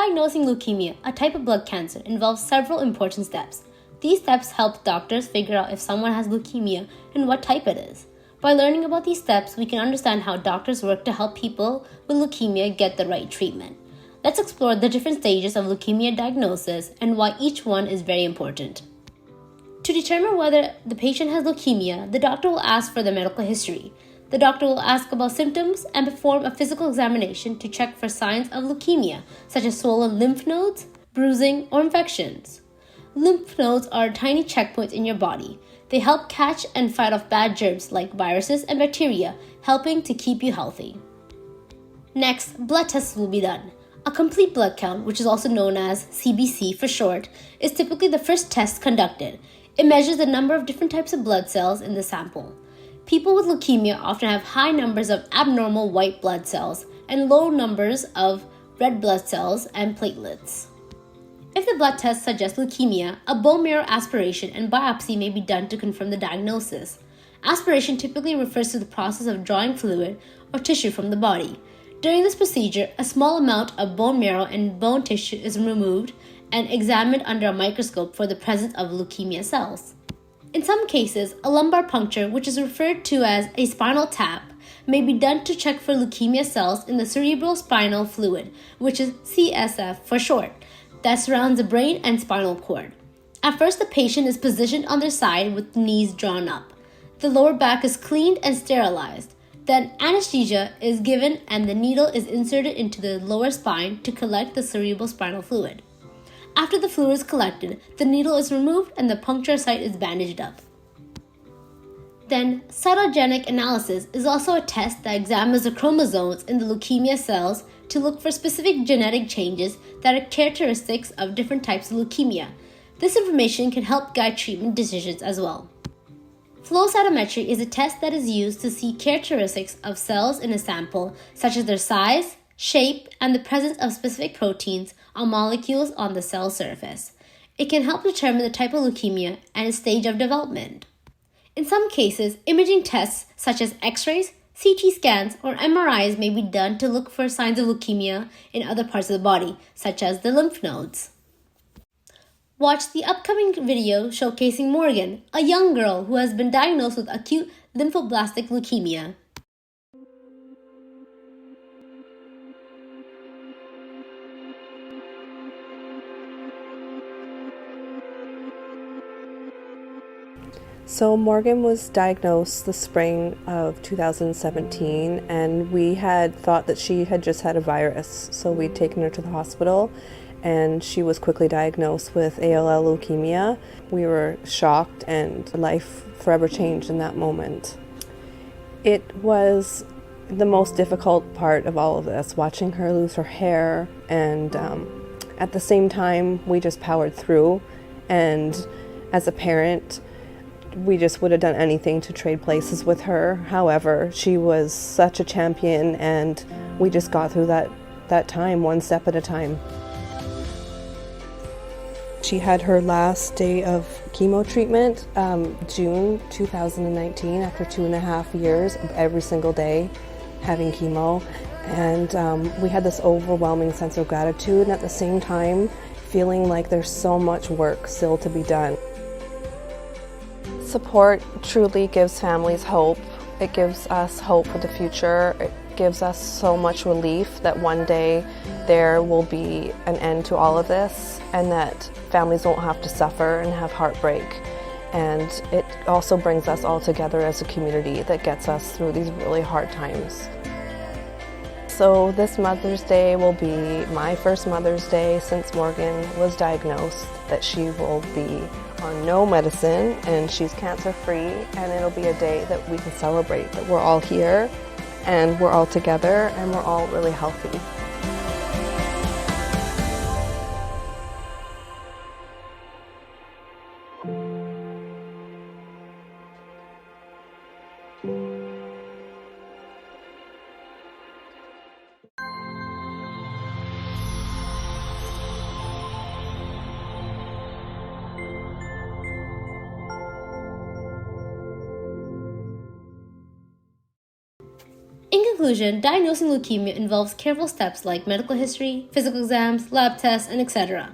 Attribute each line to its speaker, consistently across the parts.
Speaker 1: Diagnosing leukemia, a type of blood cancer, involves several important steps. These steps help doctors figure out if someone has leukemia and what type it is. By learning about these steps, we can understand how doctors work to help people with leukemia get the right treatment. Let's explore the different stages of leukemia diagnosis and why each one is very important. To determine whether the patient has leukemia, the doctor will ask for the medical history. The doctor will ask about symptoms and perform a physical examination to check for signs of leukemia, such as swollen lymph nodes, bruising, or infections. Lymph nodes are tiny checkpoints in your body. They help catch and fight off bad germs like viruses and bacteria, helping to keep you healthy. Next, blood tests will be done. A complete blood count, which is also known as CBC for short, is typically the first test conducted. It measures the number of different types of blood cells in the sample. People with leukemia often have high numbers of abnormal white blood cells and low numbers of red blood cells and platelets. If the blood test suggests leukemia, a bone marrow aspiration and biopsy may be done to confirm the diagnosis. Aspiration typically refers to the process of drawing fluid or tissue from the body. During this procedure, a small amount of bone marrow and bone tissue is removed and examined under a microscope for the presence of leukemia cells. In some cases, a lumbar puncture, which is referred to as a spinal tap, may be done to check for leukemia cells in the cerebrospinal fluid, which is CSF for short, that surrounds the brain and spinal cord. At first, the patient is positioned on their side with knees drawn up. The lower back is cleaned and sterilized. Then anesthesia is given and the needle is inserted into the lower spine to collect the cerebrospinal fluid. After the fluid is collected, the needle is removed and the puncture site is bandaged up. Then, cytogenetic analysis is also a test that examines the chromosomes in the leukemia cells to look for specific genetic changes that are characteristics of different types of leukemia. This information can help guide treatment decisions as well. Flow cytometry is a test that is used to see characteristics of cells in a sample, such as their size, shape, and the presence of specific proteins or molecules on the cell surface. It can help determine the type of leukemia and its stage of development. In some cases, imaging tests such as X-rays, CT scans, or MRIs may be done to look for signs of leukemia in other parts of the body, such as the lymph nodes. Watch the upcoming video showcasing Morgan, a young girl who has been diagnosed with acute lymphoblastic leukemia.
Speaker 2: So Morgan was diagnosed the spring of 2017, and we had thought that she had just had a virus. So we'd taken her to the hospital, and she was quickly diagnosed with ALL leukemia. We were shocked, and life forever changed in that moment. It was the most difficult part of all of this, watching her lose her hair, and at the same time, we just powered through. And as a parent, we just would have done anything to trade places with her. However, she was such a champion, and we just got through that time one step at a time. She had her last day of chemo treatment, June 2019, after 2.5 years of every single day having chemo. And we had this overwhelming sense of gratitude, and at the same time, feeling like there's so much work still to be done. Support truly gives families hope. It gives us hope for the future. It gives us so much relief that one day there will be an end to all of this, and that families won't have to suffer and have heartbreak. And it also brings us all together as a community that gets us through these really hard times. So this Mother's Day will be my first Mother's Day since Morgan was diagnosed, that she will be on no medicine and she's cancer free, and it'll be a day that we can celebrate that we're all here and we're all together and we're all really healthy.
Speaker 1: In conclusion, diagnosing leukemia involves careful steps like medical history, physical exams, lab tests, and etc.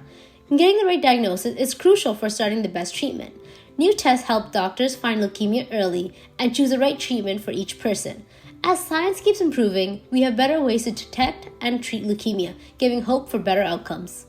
Speaker 1: Getting the right diagnosis is crucial for starting the best treatment. New tests help doctors find leukemia early and choose the right treatment for each person. As science keeps improving, we have better ways to detect and treat leukemia, giving hope for better outcomes.